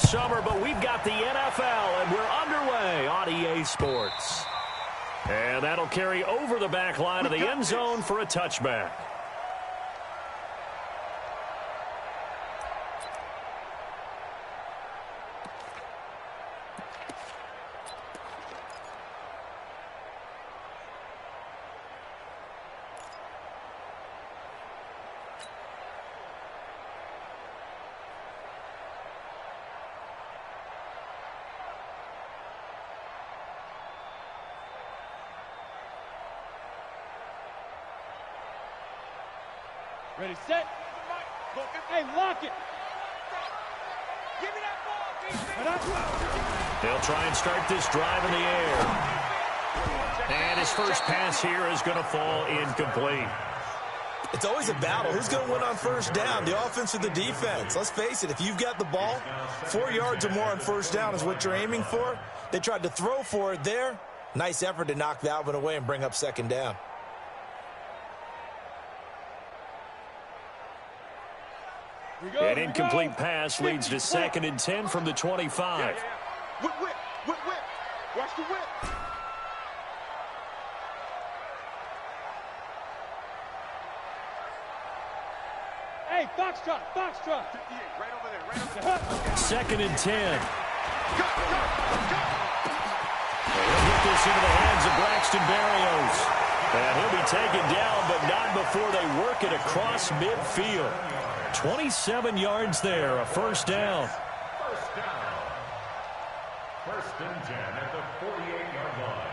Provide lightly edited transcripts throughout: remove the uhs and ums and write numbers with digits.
summer, but we've got the NFL, and we're underway on EA Sports. And that'll carry over the back line of the end zone for a touchback. Ready, set. Hey, lock it. Give me that ball, They'll try and start this drive in the air. And his first pass here is going to fall incomplete. It's always a battle. Who's going to win on first down, the offense or the defense? Let's face it, if you've got the ball, 4 yards or more on first down is what you're aiming for. They tried to throw for it there. Nice effort to knock that one away and bring up second down. An incomplete pass leads to 2nd and 10 from the 25. Whip. Watch the whip. Hey, Foxtrot. 58, right over there. 2nd and 10. He'll get this into the hands of Braxton Berrios. And he'll be taken down, but not before they work it across midfield. 27 yards there, a first down. First down. 1st and 10 at the 48-yard line.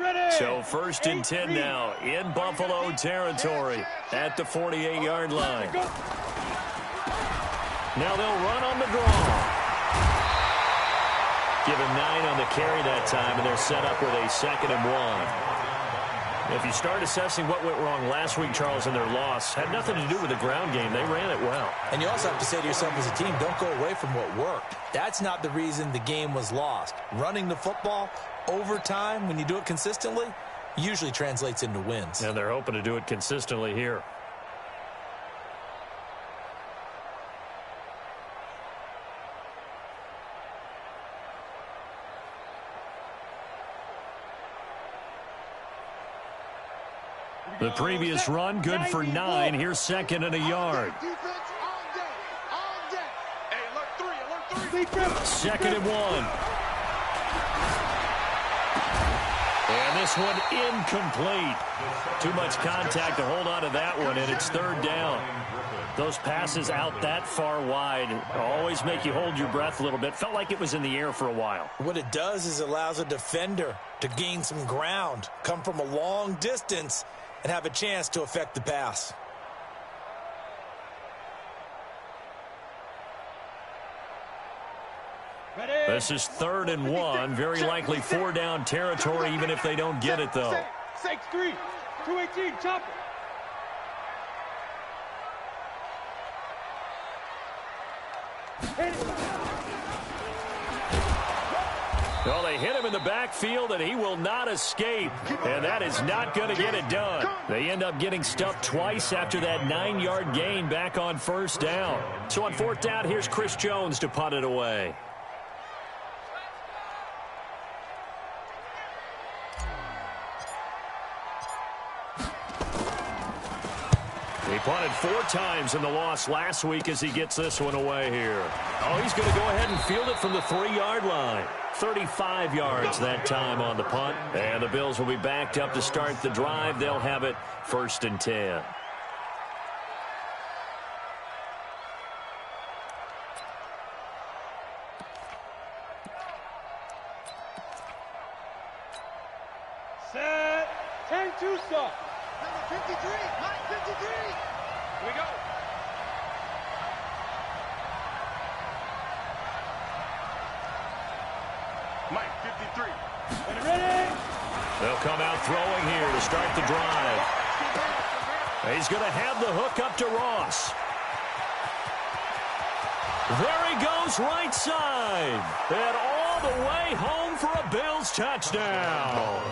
Ready. So 1st and 10 now in Buffalo territory at the 48-yard line. Now they'll run on the draw. Give him 9 on the carry that time, and they're set up with a 2nd and 1. If you start assessing what went wrong last week, Charles, in their loss, had nothing to do with the ground game. They ran it well. And you also have to say to yourself as a team, don't go away from what worked. That's not the reason the game was lost. Running the football over time, when you do it consistently, usually translates into wins. And they're hoping to do it consistently here. The previous run, good for 9. Here's 2nd and a yard. 2nd and 1. And this one incomplete. Too much contact to hold on to that one, and it's 3rd down. Those passes out that far wide always make you hold your breath a little bit. Felt like it was in the air for a while. What it does is it allows a defender to gain some ground, come from a long distance, and have a chance to affect the pass. This is 3rd and 1. Very likely 4-down territory, even if they don't get it, though. 6-3, 218, chop it. Well, they hit him in the backfield, and he will not escape. And that is not going to get it done. They end up getting stuffed twice after that 9-yard gain back on 1st down. So on 4th down, here's Chris Jones to punt it away. He punted 4 times in the loss last week as he gets this one away here. Oh, he's going to go ahead and field it from the 3-yard line. 35 yards that time on the punt. And the Bills will be backed up to start the drive. They'll have it 1st and 10. Set. 10-2 stop. Number 53. Mike 53. Here we go. Mike 53. Ready. They'll come out throwing here to start the drive. He's going to have the hook up to Ross. There he goes right side. And all the way home for a Bills touchdown.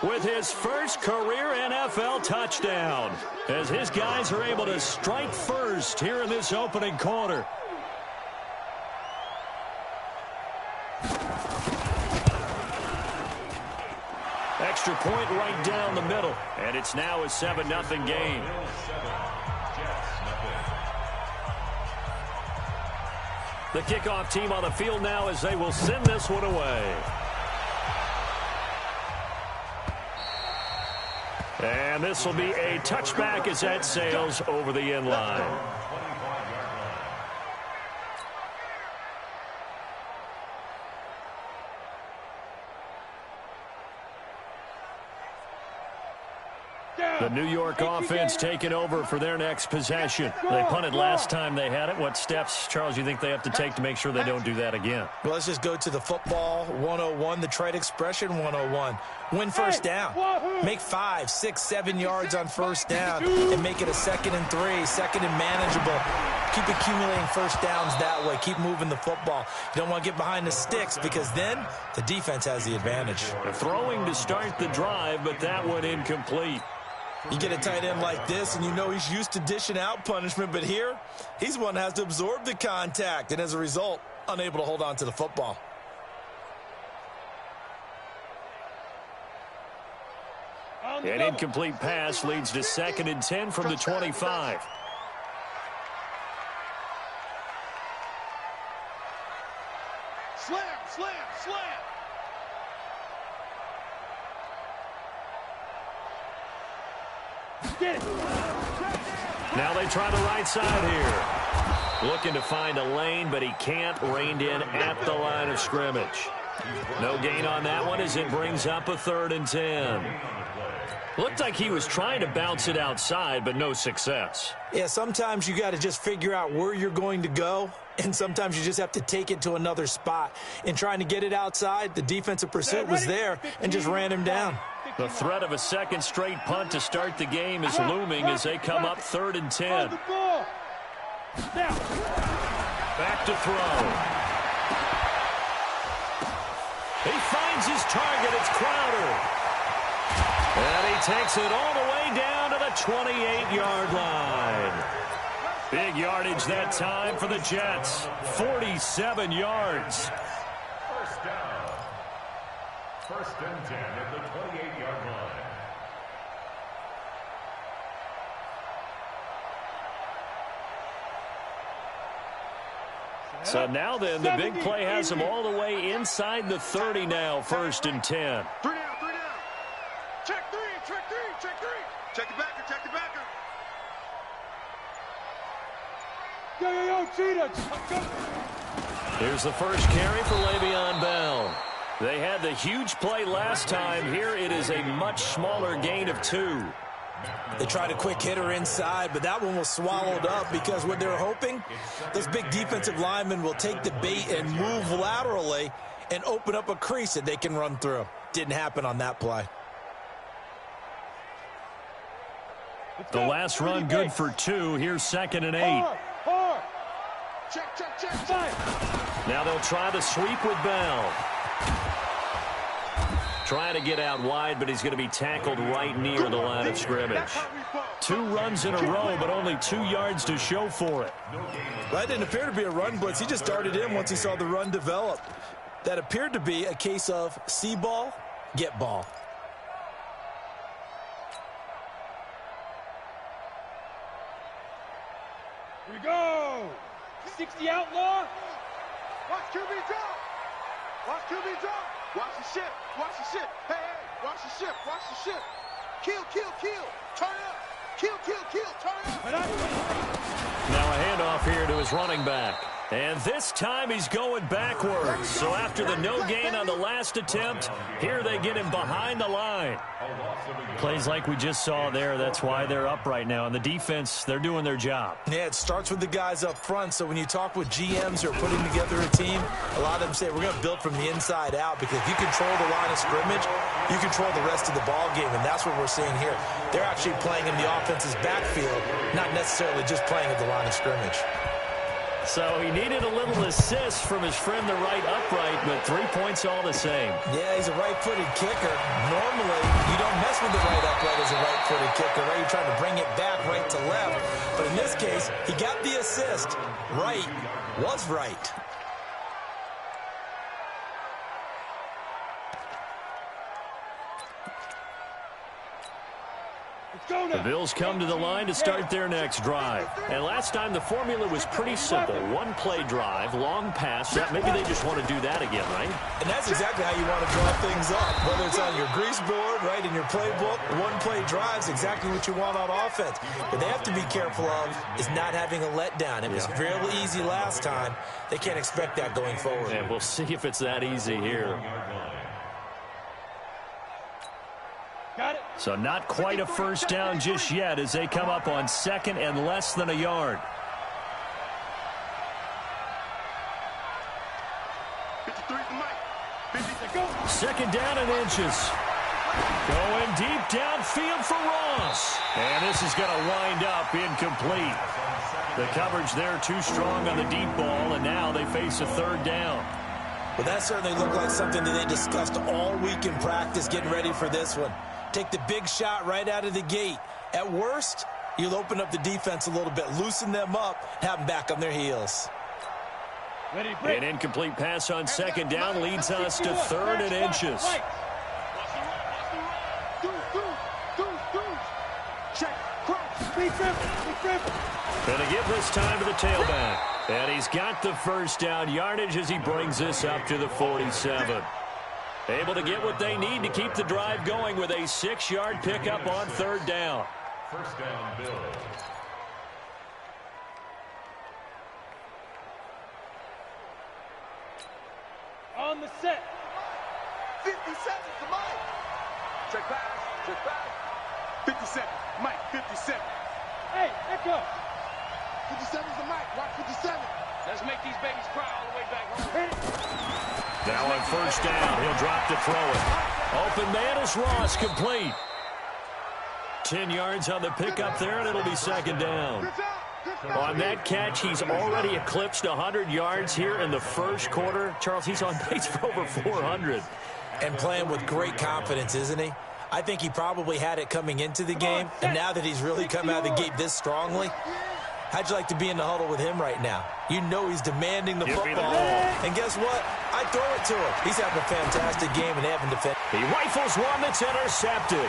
with his first career NFL touchdown, as his guys are able to strike first here in this opening quarter. Extra point right down the middle, and it's now a 7-0 game. The kickoff team on the field now as they will send this one away. And this will be a touchback as that sails over the end line. The New York offense taking over for their next possession. They punted last time they had it. What steps, Charles, you think they have to take to make sure they don't do that again? Well, let's just go to the football 101, the trade expression 101. Win first down. Make 5, 6, 7 yards on first down and make it a 2nd and 3, 2nd and manageable. Keep accumulating first downs that way. Keep moving the football. You don't want to get behind the sticks because then the defense has the advantage. Throwing to start the drive, but that one incomplete. You get a tight end like this, and you know he's used to dishing out punishment, but here, he's one that has to absorb the contact, and as a result, unable to hold on to the football. An incomplete pass leads to 2nd and 10 from the 25. Slam, slam, slam. Now they try the right side here. Looking to find a lane, but he can't. Reined in at the line of scrimmage. No gain on that one as it brings up a 3rd and 10. Looked like he was trying to bounce it outside, but no success. Yeah, sometimes you got to just figure out where you're going to go, and sometimes you just have to take it to another spot. In trying to get it outside, the defensive pursuit was there and just ran him down. The threat of a 2nd straight punt to start the game is looming as they come up 3rd and 10. Back to throw. He finds his target. It's Crowder. And he takes it all the way down to the 28-yard line. Big yardage that time for the Jets. 47 yards. First down. 1st and 10 at the 28-yard line. So now then, the big play has him all the way inside the 30 now, 1st and 10. 3 down, 3 down. Check 3, check 3, check 3. Check the backer, check the backer. Yo, Cheetah. Here's the first carry for Le'Veon Bell. They had the huge play last time. Here it is a much smaller gain of 2. They tried a quick hitter inside, but that one was swallowed up because what they're hoping, those big defensive linemen will take the bait and move laterally and open up a crease that they can run through. Didn't happen on that play. The last run good for 2. Here's 2nd and 8. Check, check, check, check. Now they'll try the sweep with Bell. Trying to get out wide, but he's going to be tackled right near the line of scrimmage. 2 runs in a row, but only 2 yards to show for it. That didn't appear to be a run blitz. He just darted in once he saw the run develop. That appeared to be a case of see ball, get ball. Here we go. 60 outlaw. Watch QB drop. Watch QB drop. Watch the ship. Watch the ship. Hey, hey. Watch the ship. Watch the ship. Kill, kill, kill. Turn up. Kill, kill, kill. Turn up. Now a handoff here to his running back. And this time he's going backwards. So after the no gain on the last attempt, here they get him behind the line. Plays like we just saw there. That's why they're up right now. And the defense, they're doing their job. Yeah, it starts with the guys up front. So when you talk with GMs who are putting together a team, a lot of them say we're going to build from the inside out, because if you control the line of scrimmage, you control the rest of the ball game. And that's what we're seeing here. They're actually playing in the offense's backfield, not necessarily just playing at the line of scrimmage. So he needed a little assist from his friend the right upright, but 3 points all the same. Yeah, he's a right-footed kicker. Normally, you don't mess with the right upright as a right-footed kicker, right? You're trying to bring it back right to left. But in this case, he got the assist. Right was right. The Bills come to the line to start their next drive. And last time the formula was pretty simple. One play drive, long pass. Maybe they just want to do that again, right? And that's exactly how you want to draw things up. Whether it's on your grease board, right, in your playbook, one play drive is exactly what you want on offense. What they have to be careful of is not having a letdown. It was real easy last time. They can't expect that going forward. And we'll see if it's that easy here. So not quite a first down just yet as they come up on second and less than a yard. 53 to Mike. 50 to go. Second down and inches. Going deep downfield for Ross. And this is going to wind up incomplete. The coverage there too strong on the deep ball, and now they face a third down. Well, that certainly looked like something that they discussed all week in practice getting ready for this one. Take the big shot right out of the gate. At worst, you'll open up the defense a little bit, loosen them up, have them back on their heels. An incomplete pass on second down leads us to third and inches. Gonna give this time to the tailback. And he's got the first down yardage as he brings this up to the 47. Able to get what they need to keep the drive going with a 6-yard pickup on third down. First down, Bills. On the set. 50 seconds to Mike. Check pass. 57. Mike, 57. Hey, echo. 57's the Mike. Watch 57. Let's make these babies cry all the way back home. Now on first down, he'll drop to throw it. Open man is Ross, complete. 10 yards on the pickup there, and it'll be second down. On that catch, he's already eclipsed 100 yards here in the first quarter. Charles, he's on pace for over 400. And playing with great confidence, isn't he? I think he probably had it coming into the game, and now that he's really come out of the gate this strongly, how'd you like to be in the huddle with him right now? You know he's demanding the football. And guess what? I throw it to him. He's having a fantastic game and having defense. He rifles one that's intercepted.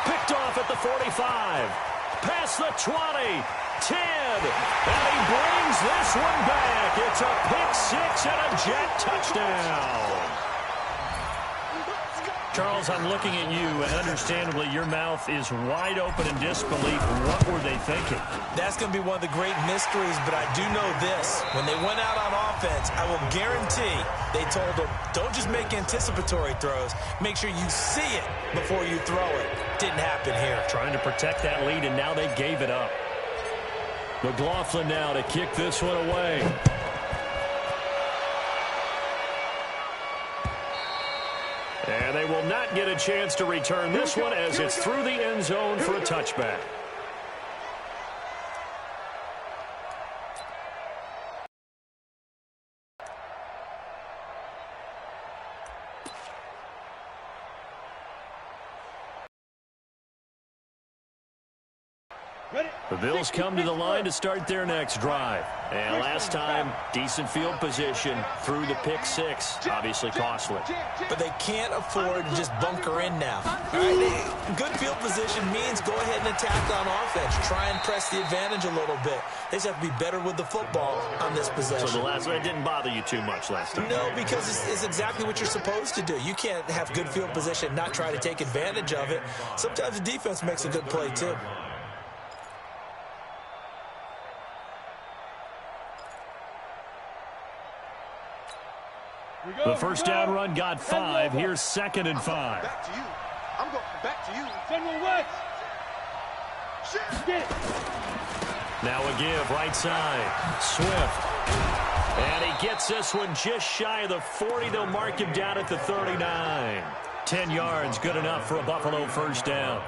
Picked off at the 45. Past the 20. 10. And he brings this one back. It's a pick six and a Jet touchdown. Charles, I'm looking at you, and understandably, your mouth is wide open in disbelief. What were they thinking? That's going to be one of the great mysteries, but I do know this. When they went out on offense, I will guarantee they told them, don't just make anticipatory throws. Make sure you see it before you throw it. Didn't happen here. Trying to protect that lead, and now they gave it up. McLaughlin now to kick this one away. And they will not get a chance to return this one as it's through the end zone for a touchback. The Bills come to the line to start their next drive. And last time, decent field position through the pick six. Obviously costly. But they can't afford to just bunker in now. All right, good field position means go ahead and attack on offense. Try and press the advantage a little bit. They just have to be better with the football on this possession. So the last one didn't bother you too much last time? No, because it's exactly what you're supposed to do. You can't have good field position and not try to take advantage of it. Sometimes the defense makes a good play, too. The first down run got 5. Here's 2nd and 5. Back to you. I'm going back to you. General West. Shit. Now a give right side. Swift. And he gets this one just shy of the 40. They'll mark him down at the 39. 10 yards, good enough for a Buffalo first down.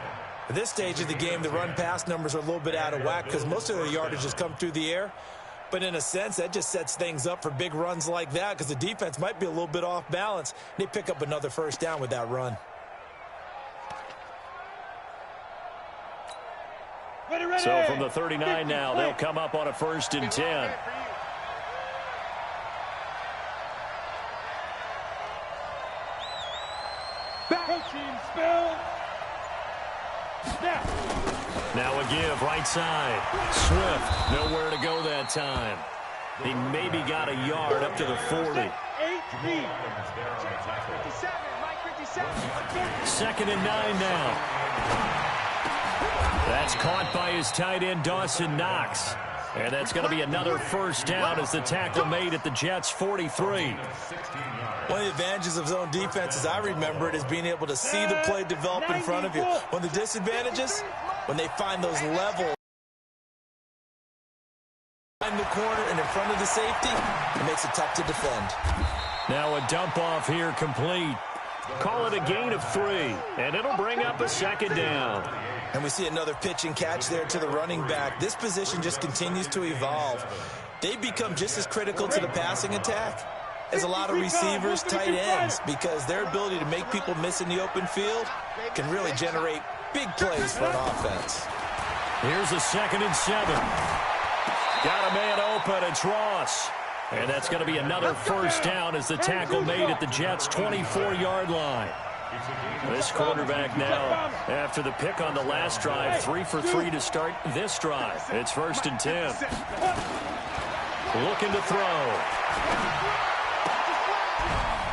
At this stage of the game, the run-pass numbers are a little bit out of whack because most of their yardage has come through the air. But in a sense, that just sets things up for big runs like that because the defense might be a little bit off balance. They pick up another first down with that run. So from the 39 now, they'll come up on a 1st and 10. Now a give, right side. Swift, nowhere to go that time. He maybe got a yard up to the 40. 2nd and 9 now. That's caught by his tight end, Dawson Knox. And that's going to be another first down as the tackle made at the Jets' 43. One of the advantages of zone defense, as I remember it, is being able to see the play develop in front of you. One of the disadvantages, when they find those levels in the corner and in front of the safety, it makes it tough to defend. Now a dump off here complete. Call it a gain of 3, and it'll bring up a 2nd down. And we see another pitch and catch there to the running back. This position just continues to evolve. They become just as critical to the passing attack as a lot of receivers, tight ends, because their ability to make people miss in the open field can really generate big plays for an offense. Here's a 2nd and 7. Got a man open. It's Ross. And that's going to be another first down as the tackle made at the Jets' 24-yard line. This quarterback now, after the pick on the last drive, 3 for 3 to start this drive. It's 1st and 10. Looking to throw.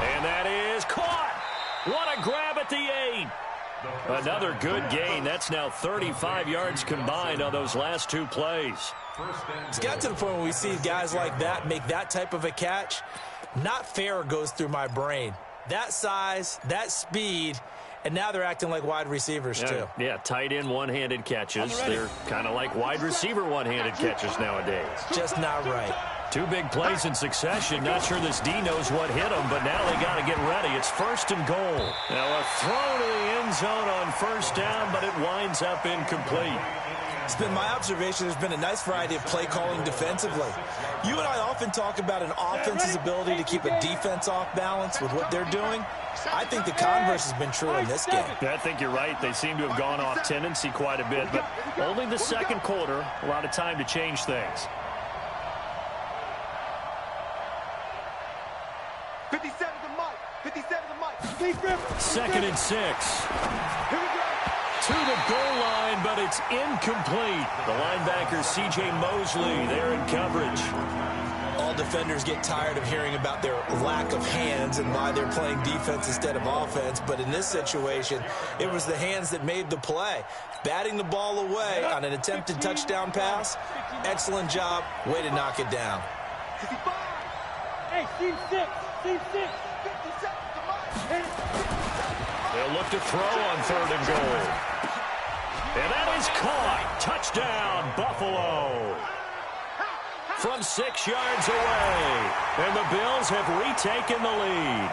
And that is caught. What a grab at the 8. Another good gain. That's now 35 yards combined on those last 2 plays. It's got to the point where we see guys like that make that type of a catch. Not fair goes through my brain. That size, that speed, and now they're acting like wide receivers too. Yeah, tight end one-handed catches. They're kind of like wide receiver one-handed catches nowadays. Just not right. 2 big plays in succession. Not sure this D knows what hit him, but now they got to get ready. It's 1st and goal. Now a throw to the end zone on 1st down, but it winds up incomplete. It's been my observation there's been a nice variety of play calling defensively. You and I often talk about an offense's ability to keep a defense off balance with what they're doing. I think the converse has been true in this game. I think you're right. They seem to have gone off tendency quite a bit, but only the 2nd quarter, a lot of time to change things. 57 to Mike. 57 to Mike. 2nd and 6. To the goal line, but it's incomplete. The linebacker, C.J. Mosley, there in coverage. All defenders get tired of hearing about their lack of hands and why they're playing defense instead of offense. But in this situation, it was the hands that made the play. Batting the ball away on an attempted touchdown pass. Excellent job. Way to knock it down. Hey, team 6. Team 6. They'll look to throw on 3rd and goal. And that is caught. Touchdown, Buffalo. From 6 yards away. And the Bills have retaken the lead.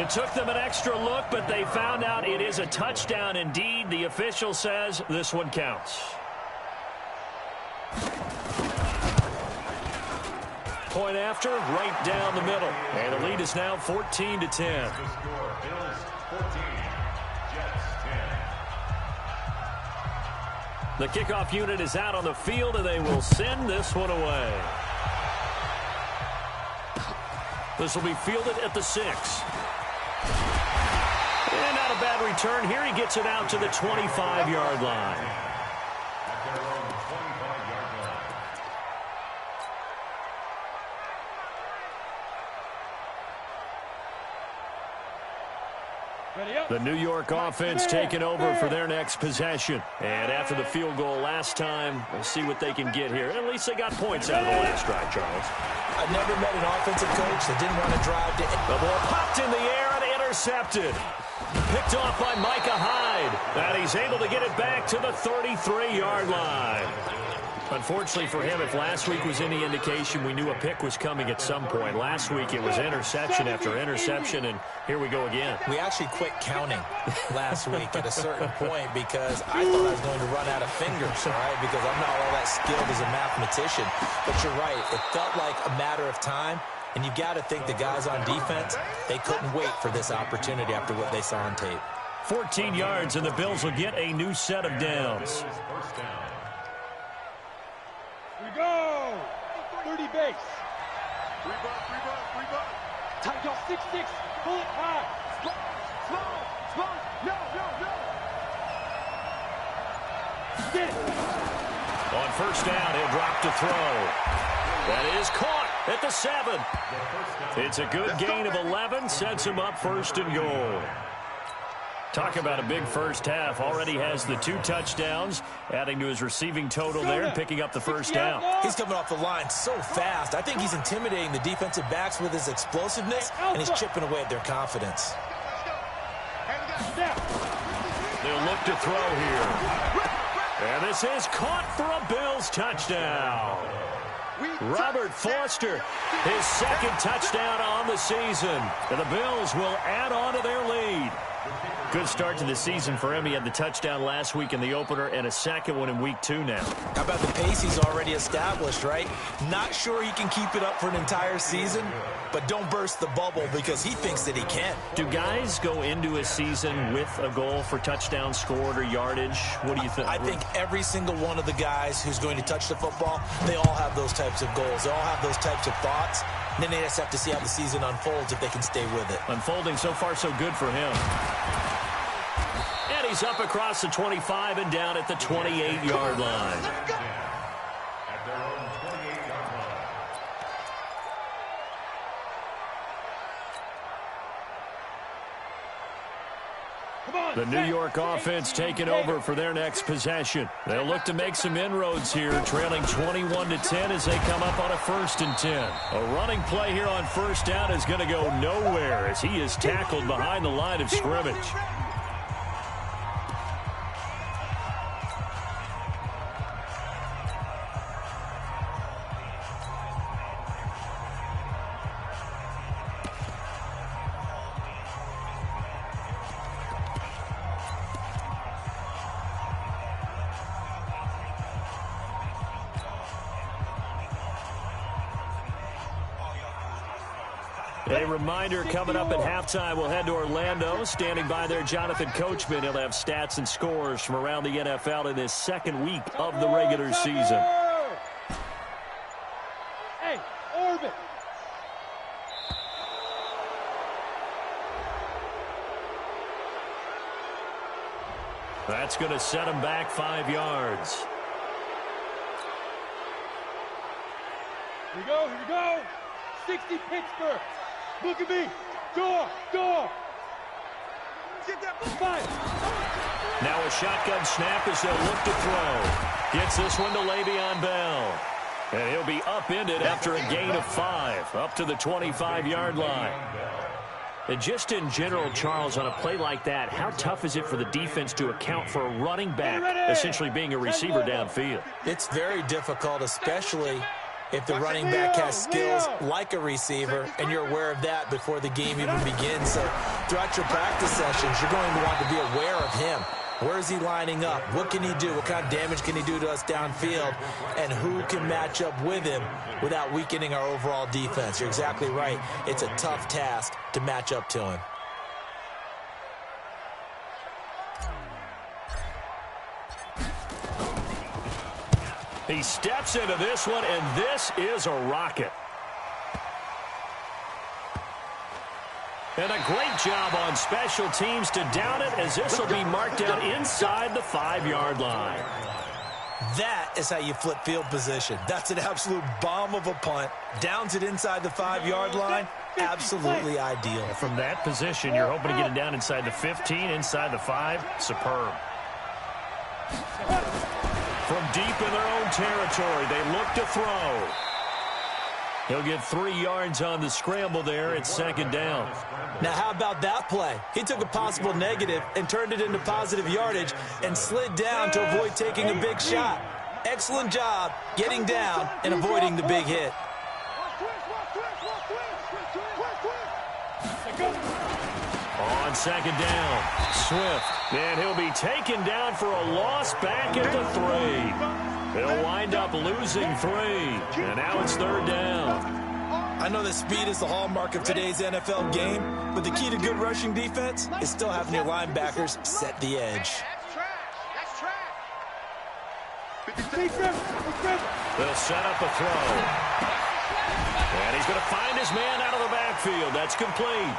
It took them an extra look, but they found out it is a touchdown indeed. The official says this one counts. Point after, right down the middle. And the lead is now 14-10. The kickoff unit is out on the field, and they will send this one away. This will be fielded at the 6. And not a bad return. Here he gets it out to the 25-yard line. The New York offense taking over for their next possession. And after the field goal last time, we'll see what they can get here. At least they got points out of the last drive, Charles. I've never met an offensive coach that didn't want to drive to... The ball popped in the air and intercepted. Picked off by Micah Hyde. And he's able to get it back to the 33-yard line. Unfortunately for him, if last week was any indication, we knew a pick was coming at some point. Last week it was interception after interception, and here we go again. We actually quit counting last week at a certain point because I thought I was going to run out of fingers, all right, because I'm not all that skilled as a mathematician. But you're right. It felt like a matter of time, and you got to think the guys on defense, they couldn't wait for this opportunity after what they saw on tape. 14 yards, and the Bills will get a new set of downs. We go! 30 base. 3 buck. Tight y'all, 6-6. Pull it high. Slow. No. Get it. On first down, he'll drop to throw. That is caught at the 7. It's a good gain of 11, sets him up first and goal. Talk about a big first half. Already has the 2 touchdowns, adding to his receiving total there and picking up the first down. He's coming off the line so fast. I think he's intimidating the defensive backs with his explosiveness, and he's chipping away at their confidence. They'll look to throw here. And this is caught for a Bills touchdown. Robert Foster, his second touchdown on the season. And the Bills will add on to their lead. Good start to the season for him. He had the touchdown last week in the opener and a second one in week 2 now. How about the pace he's already established, right? Not sure he can keep it up for an entire season, but don't burst the bubble because he thinks that he can. Do guys go into a season with a goal for touchdown scored or yardage? What do you think? I think every single one of the guys who's going to touch the football, they all have those types of goals. They all have those types of thoughts. And then they just have to see how the season unfolds if they can stay with it. Unfolding so far so good for him. And he's up across the 25 and down at the 28-yard line. At their own 28-yard line. The New York offense taking over for their next possession. They'll look to make some inroads here, trailing 21-10 as they come up on a 1st and 10. A running play here on first down is going to go nowhere as he is tackled behind the line of scrimmage. A reminder, coming up at halftime, we'll head to Orlando. Standing by there, Jonathan Coachman. He'll have stats and scores from around the NFL in his second week of the regular season. Hey, orbit. That's going to set him back 5 yards. Here we go. 60 Pittsburgh. Look at me. Door. Get that five. Now a shotgun snap as they'll look to throw. Gets this one to Le'Veon Bell. And he'll be upended after a gain of 5, up to the 25-yard line. And just in general, Charles, on a play like that, how tough is it for the defense to account for a running back essentially being a receiver downfield? It's very difficult, especially if the running back has skills like a receiver, and you're aware of that before the game even begins. So throughout your practice sessions, you're going to want to be aware of him. Where is he lining up? What can he do? What kind of damage can he do to us downfield? And who can match up with him without weakening our overall defense? You're exactly right. It's a tough task to match up to him. He steps into this one, and this is a rocket. And a great job on special teams to down it, as this will be marked out inside the 5-yard line. That is how you flip field position. That's an absolute bomb of a punt. Downs it inside the 5-yard line. Absolutely ideal. From that position, you're hoping to get it down inside the 15, inside the 5. Superb. From deep in their own territory, they look to throw. He'll get 3 yards on the scramble there at 2nd down. Now, how about that play? He took a possible negative and turned it into positive yardage and slid down to avoid taking a big shot. Excellent job getting down and avoiding the big hit. On second down, Swift. And he'll be taken down for a loss back at the 3. They'll wind up losing 3. And now it's third down. I know that speed is the hallmark of today's NFL game, but the key to good rushing defense is still having your linebackers set the edge. That's trash. They'll set up a throw. And he's going to find his man out of the backfield. That's complete.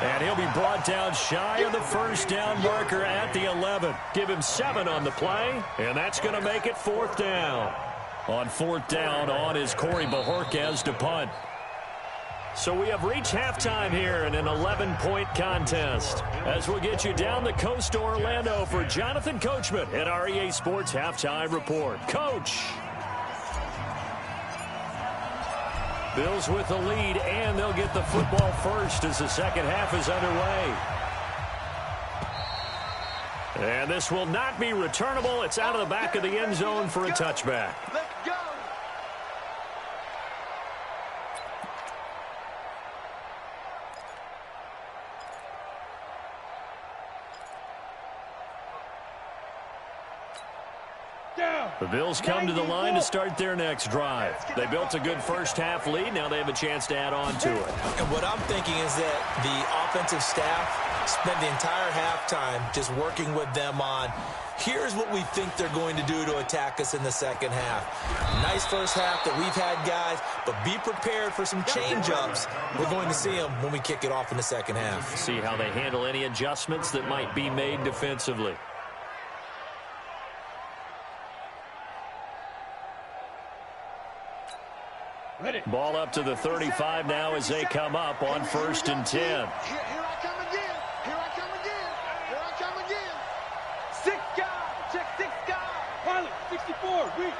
And he'll be brought down shy of the first down marker at the 11. Give him 7 on the play, and that's going to make it fourth down. On fourth down, on is Corey Bojorquez to punt. So we have reached halftime here in an 11-point contest. As we'll get you down the coast to Orlando for Jonathan Coachman at our EA Sports Halftime Report. Coach. Bills with the lead, and they'll get the football first as the second half is underway. And this will not be returnable. It's out of the back of the end zone for a touchback. Let's go. The Bills come to the line to start their next drive. They built a good first half lead. Now they have a chance to add on to it. And what I'm thinking is that the offensive staff spent the entire halftime just working with them on, here's what we think they're going to do to attack us in the second half. Nice first half that we've had, guys, but be prepared for some change-ups. We're going to see them when we kick it off in the second half. See how they handle any adjustments that might be made defensively. Ball up to the 35 now as they come up on 1st and 10. Here I come again. Here I come again. Here I come again. 6 guys. Check 6 guys. Pilot, 64. Weak.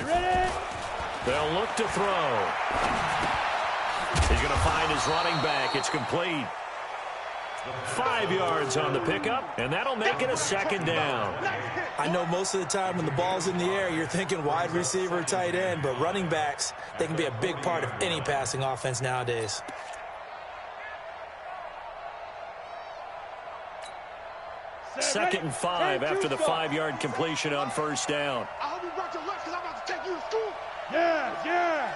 Ready? They'll look to throw. He's going to find his running back. It's complete. 5 yards on the pickup, and that'll make it a second down. I know most of the time when the ball's in the air, you're thinking wide receiver, tight end, but running backs, they can be a big part of any passing offense nowadays. Second and 5 after the 5-yard completion on first down. I hope you brought your lunch because I'm about to take you to school. Yeah.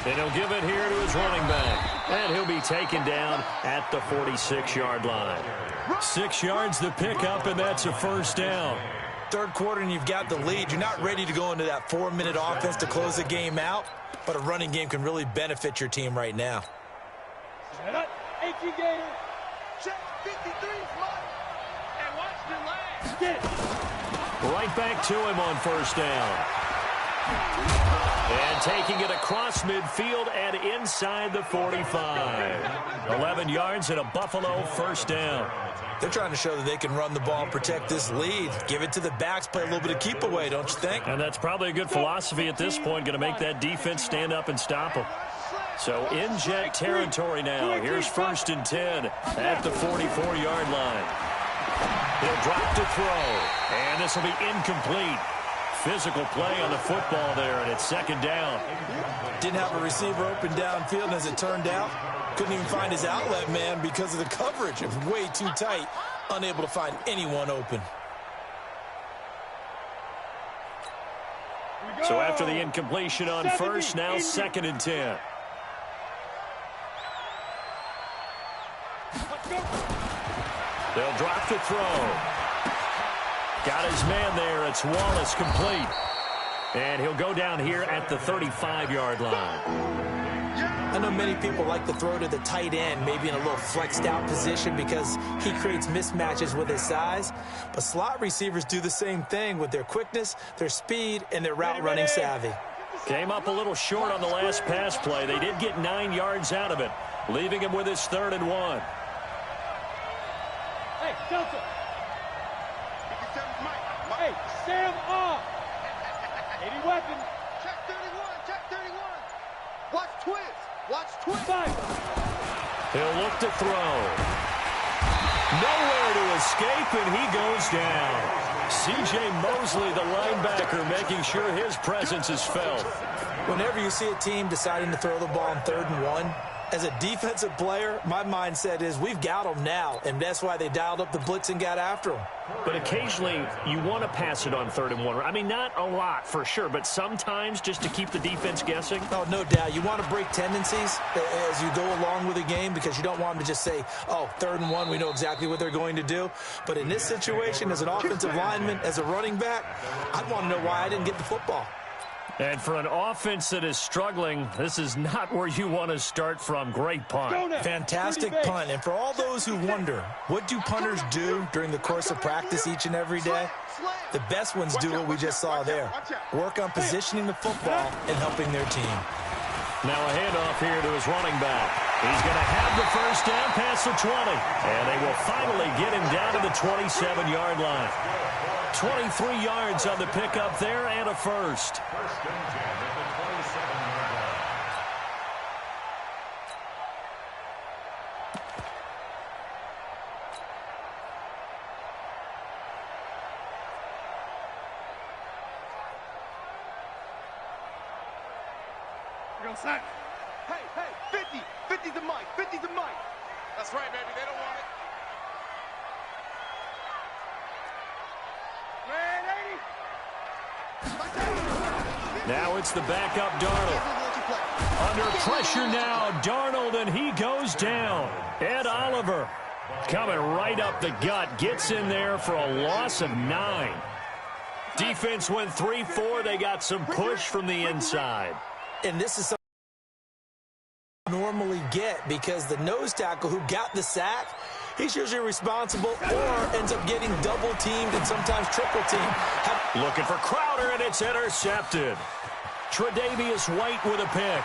And he'll give it here to his running back. And he'll be taken down at the 46-yard line. 6 yards the pickup, and that's a first down. Third quarter and you've got the lead. You're not ready to go into that 4-minute offense to close the game out, but a running game can really benefit your team right now. 18 Gator. Check 53 Mike. And watch the lag. Get it. Right back to him on first down. And taking it across midfield and inside the 45. 11 yards and a Buffalo first down. They're trying to show that they can run the ball and protect this lead. Give it to the backs, play a little bit of keep away, don't you think? And that's probably a good philosophy at this point, going to make that defense stand up and stop them. So in jet territory now. Here's 1st and 10 at the 44-yard line. He'll drop to throw, and this will be incomplete. Physical play on the football there, and it's second down. Didn't have a receiver open downfield, and as it turned out, couldn't even find his outlet man because of the coverage. It was way too tight, unable to find anyone open. So after the incompletion on first, now 2nd and 10. They'll drop to throw. Got his man there. It's Wallace complete. And he'll go down here at the 35-yard line. I know many people like to throw to the tight end, maybe in a little flexed out position because he creates mismatches with his size. But slot receivers do the same thing with their quickness, their speed, and their route running savvy. Came up a little short on the last pass play. They did get 9 yards out of it, leaving him with his 3rd and 1. Hey, Delta. Hey, Sam off. 80 weapons. Check 31. Check 31. Watch twins. Watch twins. He'll look to throw. Nowhere to escape, and he goes down. C.J. Mosley, the linebacker, making sure his presence is felt. Whenever you see a team deciding to throw the ball on 3rd and 1, as a defensive player, my mindset is we've got them now, and that's why they dialed up the blitz and got after them. But occasionally, you want to pass it on 3rd and 1. I mean, not a lot for sure, but sometimes just to keep the defense guessing. Oh, no doubt. You want to break tendencies as you go along with the game because you don't want them to just say, oh, 3rd and 1, we know exactly what they're going to do. But in this situation, as an offensive lineman, as a running back, I'd want to know why I didn't get the football. And for an offense that is struggling, this is not where you want to start from. Great punt. Fantastic punt. And for all those who wonder, what do punters do during the course of practice each and every day? The best ones do what we just saw there. Work on positioning the football and helping their team. Now a handoff here to his running back. He's going to have the first down past the 20. And they will finally get him down to the 27-yard line. 23 yards on the pickup there and a first. First and 10 at the 27-yard line. We're going to sack. Hey, 50. 50 to Mike. 50 to Mike. That's right, baby. They don't want it. Now it's the backup Darnold. Under pressure now, Darnold, and he goes down. Ed Oliver coming right up the gut. Gets in there for a loss of 9. Defense went 3-4. They got some push from the inside. And this is something you normally get because the nose tackle who got the sack, he's usually responsible or ends up getting double-teamed and sometimes triple-teamed. Looking for Crowder, and it's intercepted. Tre'Davious White with a pick.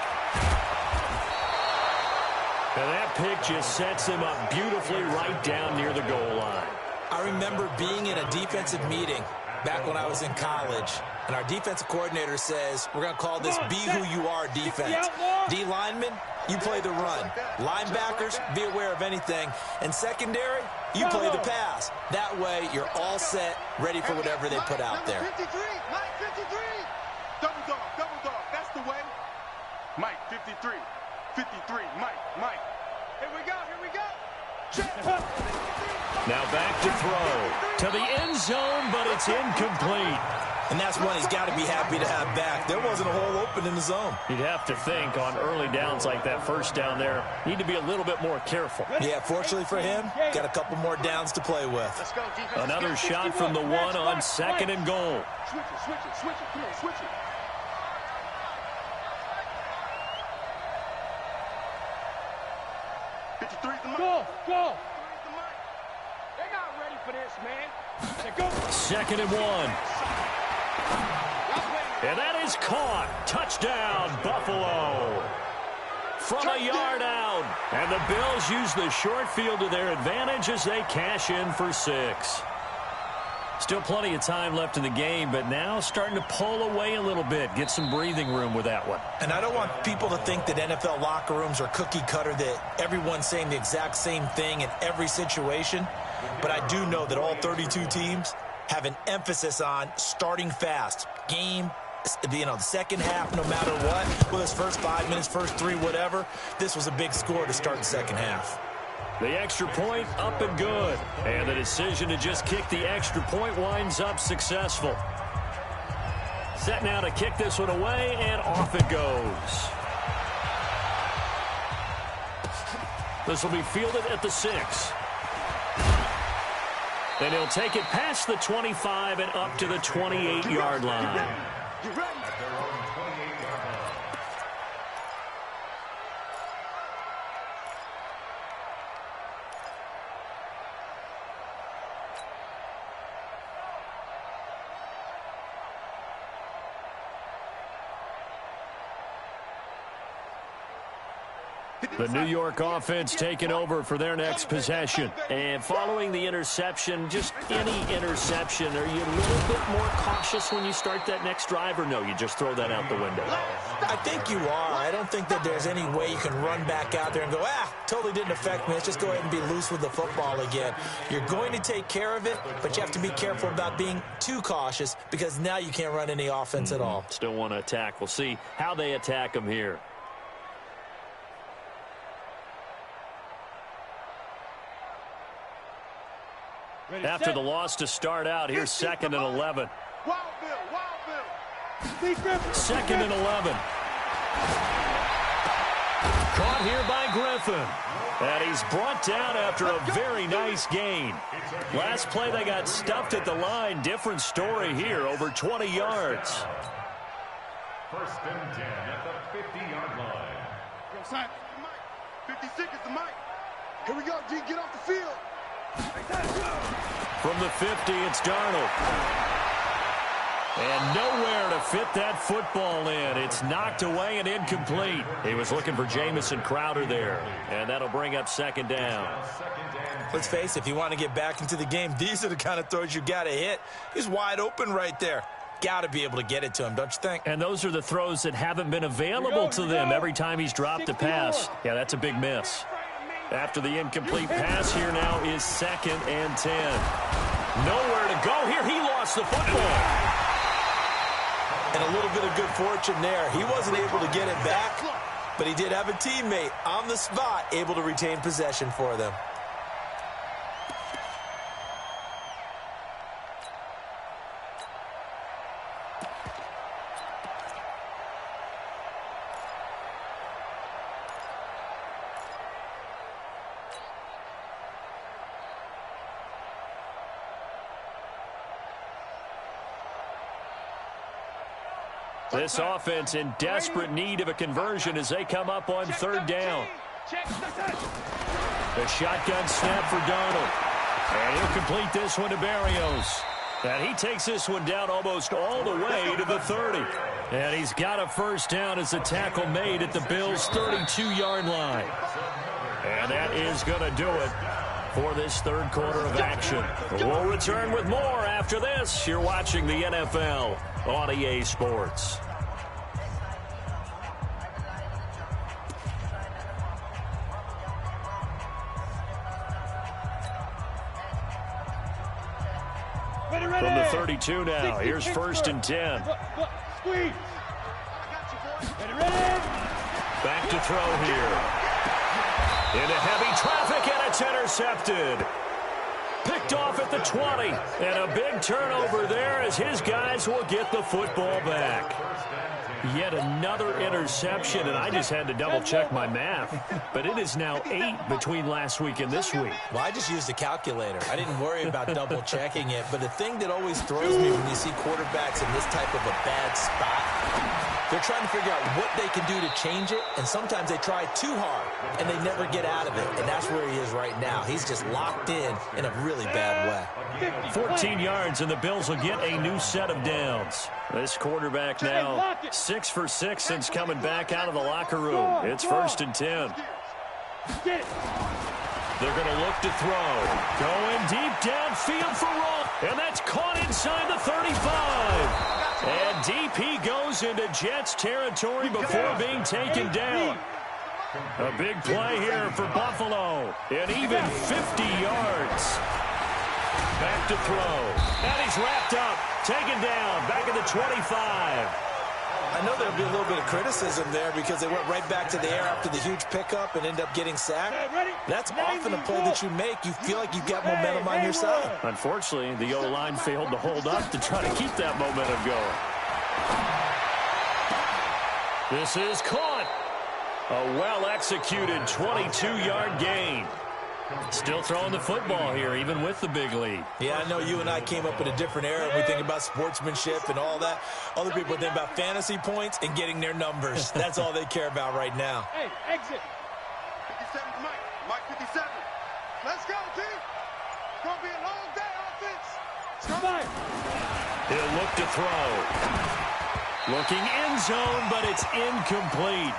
And that pick just sets him up beautifully right down near the goal line. I remember being in a defensive meeting back when I was in college, and our defensive coordinator says, we're going to call this be who you are defense. D linemen, you play the run. Linebackers, be aware of anything. And secondary, you play the pass. That way, you're all set, ready for whatever they put out there. 53, Mike 53. Double dog, that's the way. Mike 53, 53, Mike. Here we go. Now back to throw. To the end zone, but it's incomplete. And that's one he's got to be happy to have back. There wasn't a hole open in the zone. You'd have to think on early downs like that first down there, need to be a little bit more careful. Yeah, fortunately for him, got a couple more downs to play with. Let's go, defense. Another shot from the one on 2nd and goal. Switch it. Come on, switch it. Go. They're not ready for this, man. Go. 2nd and 1. And that is caught. Touchdown, Buffalo. From a yard out. And the Bills use the short field to their advantage as they cash in for 6. Still plenty of time left in the game, but now starting to pull away a little bit. Get some breathing room with that one. And I don't want people to think that NFL locker rooms are cookie cutter, that everyone's saying the exact same thing in every situation. But I do know that all 32 teams have an emphasis on starting fast. Game, the second half, no matter what. Whether it's first 5 minutes, first 3, whatever. This was a big score to start the second half. The extra point up and good. And the decision to just kick the extra point winds up successful. Set now to kick this one away, and off it goes. This will be fielded at the 6. And he'll take it past the 25 and up to the 28-yard line. You ready? At their own 28-yard line. The New York offense taking over for their next possession. And following the interception, just any interception, are you a little bit more cautious when you start that next drive, or no, you just throw that out the window? I think you are. I don't think that there's any way you can run back out there and go, totally didn't affect me. Let's just go ahead and be loose with the football again. You're going to take care of it, but you have to be careful about being too cautious because now you can't run any offense at all. Still want to attack. We'll see how they attack them here. After the loss to start out, here's 2nd and 11. Second and 11. Caught here by Griffin. And he's brought down after a very nice gain. Last play they got stuffed at the line. Different story here, over 20 yards. 1st and 10 at the 50-yard line. Yo, son, 50 seconds to Mike. Here we go, G, get off the field. From the 50, it's Darnold. And nowhere to fit that football in. It's knocked away and incomplete. He was looking for Jamison Crowder there. And that'll bring up 2nd down. Let's face it, if you want to get back into the game, these are the kind of throws you got to hit. He's wide open right there. Got to be able to get it to him, don't you think? And those are the throws that haven't been available to them every time he's dropped a pass. Yeah, that's a big miss. After the incomplete pass, here now is 2nd and 10. Nowhere to go here. He lost the football. And a little bit of good fortune there. He wasn't able to get it back, but he did have a teammate on the spot able to retain possession for them. This offense in desperate need of a conversion as they come up on 3rd down. The shotgun snap for Darnold. And he'll complete this one to Berrios. And he takes this one down almost all the way to the 30. And he's got a 1st down as the tackle made at the Bills' 32-yard line. And that is going to do it for this 3rd quarter of action. We'll return with more after this. You're watching the NFL on EA Sports. From the 32 now, here's 1st and 10. Back to throw here. Into heavy traffic, and it's intercepted. Picked off at the 20. And a big turnover there as his guys will get the football back. Yet another interception, and I just had to double-check my math. But it is now 8 between last week and this week. Well, I just used a calculator. I didn't worry about double-checking it. But the thing that always throws me when you see quarterbacks in this type of a bad spot, they're trying to figure out what they can do to change it, and sometimes they try too hard, and they never get out of it. And that's where he is right now. He's just locked in a really bad way. 14 yards, and the Bills will get a new set of downs. This quarterback now 6 for 6 since coming back out of the locker room. It's 1st and 10. They're going to look to throw. Going deep downfield for Roll, and that's caught inside the 35. And DP goes into Jets territory before being taken down. A big play here for Buffalo. And even 50 yards. Back to throw. And he's wrapped up. Taken down. Back at the 25. I know there'll be a little bit of criticism there because they went right back to the air after the huge pickup and end up getting sacked. That's often a play that you make. You feel like you've got momentum on your side. Unfortunately, the O-line failed to hold up to try to keep that momentum going. This is caught. A well-executed 22-yard gain. Still throwing the football here, even with the big lead. Yeah, I know you and I came up in a different era. We think about sportsmanship and all that. Other people think about fantasy points and getting their numbers. That's all they care about right now. Hey, exit. 57's Mike. Mike 57. Let's go, team. It's going to be a long day, offense. Come He'll look to throw. Looking end zone, but it's incomplete.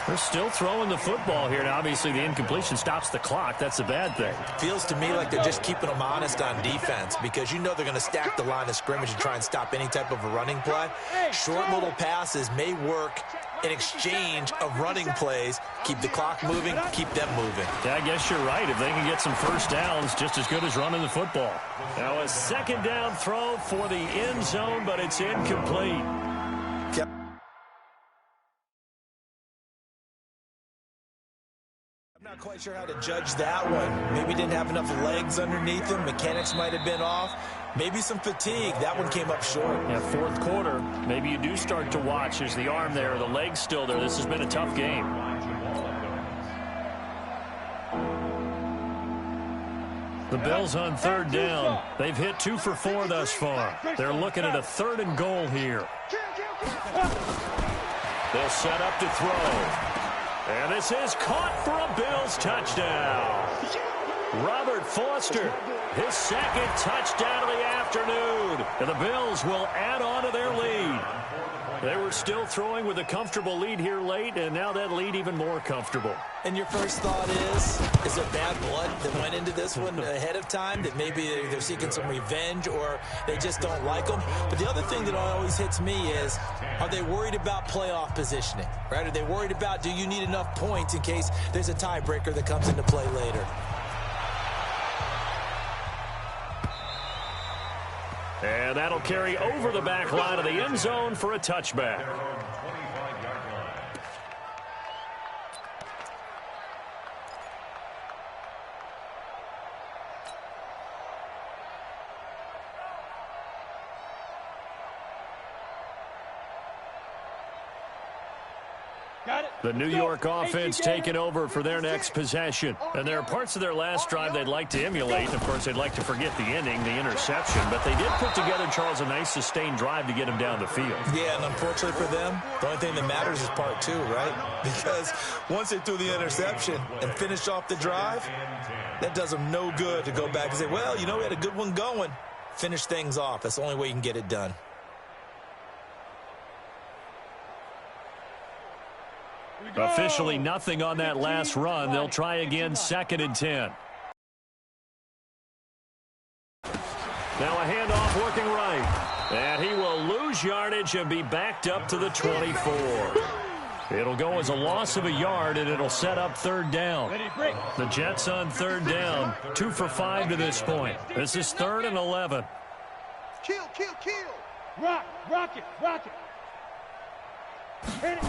They're still throwing the football here. Now, obviously, the incompletion stops the clock. That's a bad thing. Feels to me like they're just keeping them honest on defense because you know they're going to stack the line of scrimmage and try and stop any type of a running play. Short little passes may work in exchange of running plays. Keep the clock moving, keep them moving. Yeah, I guess you're right. If they can get some first downs, just as good as running the football. Now, a second down throw for the end zone, but it's incomplete. Not quite sure how to judge that one. Maybe didn't have enough legs underneath him. Mechanics might have been off. Maybe some fatigue. That one came up short. Yeah, fourth quarter, maybe you do start to watch. There's the arm there, the leg's still there. This has been a tough game. The Bills on third down. They've hit 2 for 4 thus far. They're looking at a 3rd and goal here. They'll set up to throw. And this is caught for a Bills touchdown. Robert Foster, his second touchdown of the afternoon. And the Bills will add on to their lead. They were still throwing with a comfortable lead here late, and now that lead even more comfortable. And your first thought is there bad blood that went into this one ahead of time, that maybe they're seeking some revenge or they just don't like them? But the other thing that always hits me is, are they worried about playoff positioning, right? Are they worried about, do you need enough points in case there's a tiebreaker that comes into play later? And that'll carry over the back line of the end zone for a touchback. The New York offense taking over for their next possession. And there are parts of their last drive they'd like to emulate. And of course, they'd like to forget the ending, the interception. But they did put together, Charles, a nice sustained drive to get him down the field. Yeah, and unfortunately for them, the only thing that matters is part 2, right? Because once they threw the interception and finished off the drive, that does them no good to go back and say, well, you know, we had a good one going. Finish things off. That's the only way you can get it done. Officially nothing on that last run. They'll try again, 2nd and 10. Now a handoff working right. And he will lose yardage and be backed up to the 24. It'll go as a loss of a yard, and it'll set up 3rd down. The Jets on 3rd down, 2 for 5 to this point. This is 3rd and 11. Kill. Rock it. Hit it.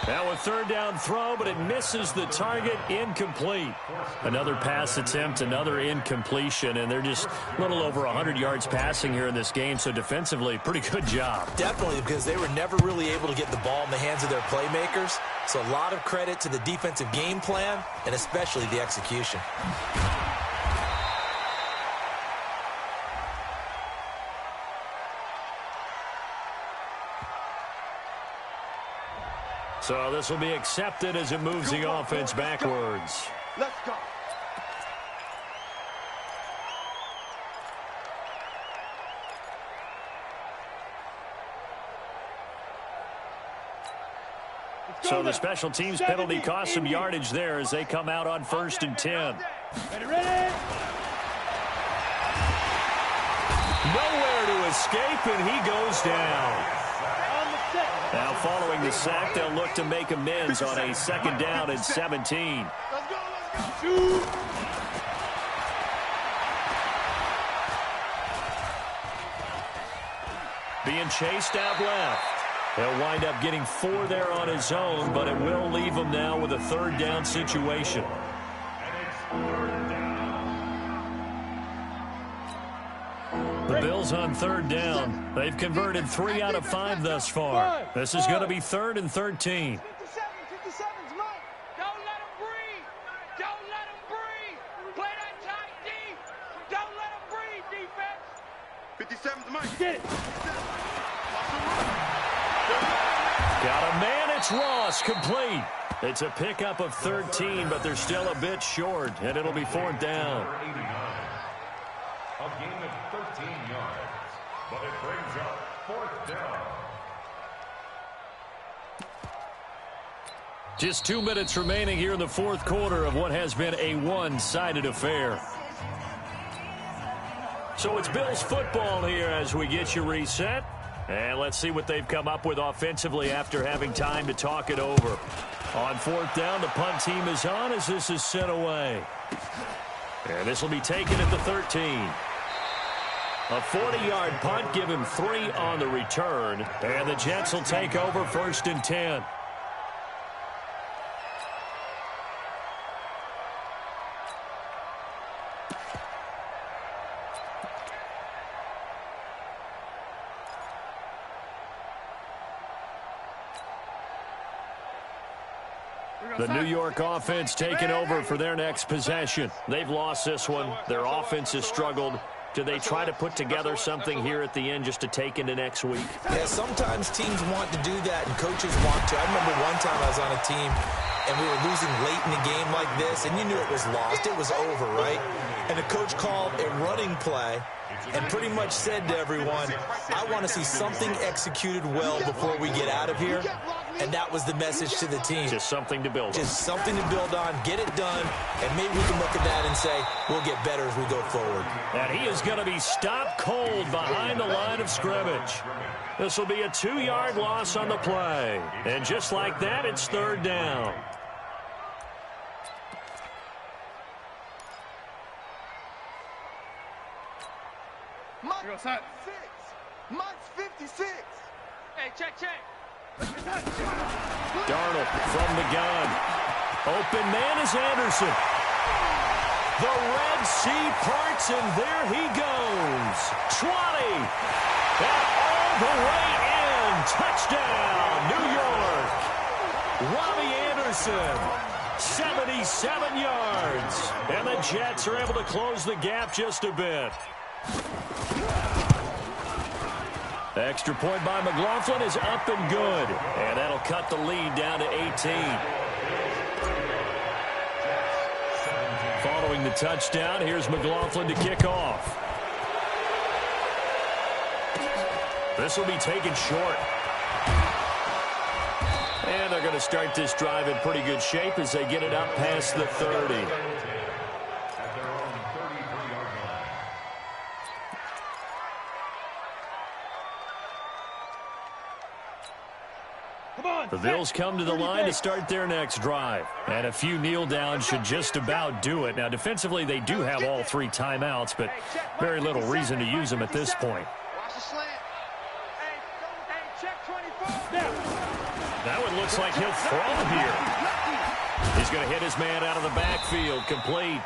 Now a 3rd down throw, but it misses the target, incomplete. Another pass attempt, another incompletion, and they're just a little over 100 yards passing here in this game, so defensively, pretty good job. Definitely, because they were never really able to get the ball in the hands of their playmakers. So a lot of credit to the defensive game plan, and especially the execution. So this will be accepted as it moves the offense backwards. Let's go. So the special teams penalty cost some yardage there as they come out on 1st and 10. Ready? Nowhere to escape, and he goes down. Now following the sack, they'll look to make amends on a 2nd down and 17. Let's go. Being chased out left. He'll wind up getting 4 there on his own, but it will leave him now with a 3rd down situation. The Bills on 3rd down. They've converted 3 out of 5 thus far. This is going to be 3rd and 13. 57's mine. Don't let him breathe. Don't let him breathe. Play that tight D. Don't let him breathe, defense. 57's mine. Get it. Got a man, it's Ross, complete. It's a pickup of 13, but they're still a bit short, and it'll be 4th down. A gain of 13 yards, but it brings up 4th down. Just 2 minutes remaining here in the fourth quarter of what has been a one-sided affair. So it's Bills football here as we get you reset. And let's see what they've come up with offensively after having time to talk it over. On fourth down, the punt team is on as this is sent away. And this will be taken at the 13. A 40-yard punt, give him 3 on the return. And the Jets will take over 1st and 10. The New York offense taking over for their next possession. They've lost this one. Their offense has struggled. Do they try to put together something here at the end just to take into next week? Yeah, sometimes teams want to do that and coaches want to. I remember one time I was on a team and we were losing late in a game like this, and you knew it was lost. It was over, right? And the coach called a running play and pretty much said to everyone, I want to see something executed well before we get out of here. And that was the message to the team. Just something to build on. Just something to build on, get it done, and maybe we can look at that and say, we'll get better as we go forward. And he is going to be stopped cold behind the line of scrimmage. This will be a 2-yard loss on the play. And just like that, it's 3rd down. Months 56. Hey, check. Darnold from the gun. Open man is Anderson. The Red Sea parts, and there he goes. 20. And all the way in. Touchdown, New York. Robbie Anderson. 77 yards. And the Jets are able to close the gap just a bit. Extra point by McLaughlin is up and good. And that'll cut the lead down to 18. Following the touchdown, here's McLaughlin to kick off. This will be taken short. And they're going to start this drive in pretty good shape as they get it up past the 30. The Bills come to the line to start their next drive. And a few kneel downs should just about do it. Now, defensively, they do have all 3 timeouts, but very little reason to use them at this point. Watch the slant. Hey, check 24. That one looks like he'll throw here. He's going to hit his man out of the backfield, complete.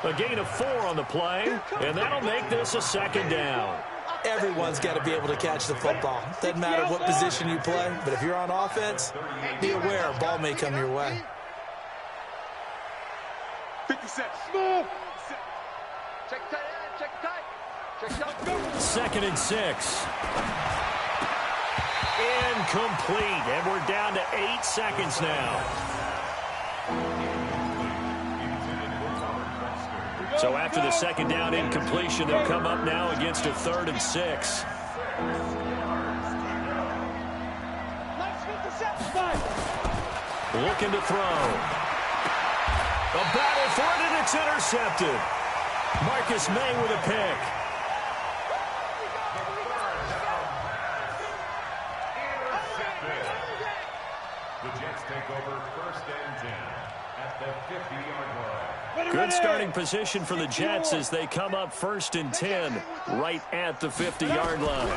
A gain of 4 on the play, and that'll make this a 2nd down. Everyone's got to be able to catch the football. Doesn't matter what position you play, but if you're on offense, be aware a ball may come your way. 57. Smooth. Check tight end, check tight. Check 2nd and 6. Incomplete, and we're down to 8 seconds now. So after the 2nd down incompletion, they'll come up now against a 3rd and 6. Looking to throw. A battle for it, and it's intercepted. Marcus May with a pick. The Jets take over 1st and 10 at the 50-yard line. Good starting position for the Jets as they come up 1st and 10 right at the 50-yard line.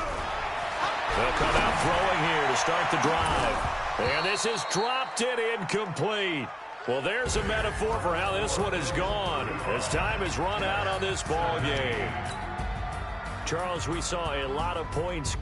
They'll come out throwing here to start the drive. And this is dropped in incomplete. Well, there's a metaphor for how this one has gone as time has run out on this ball game. Charles, we saw a lot of points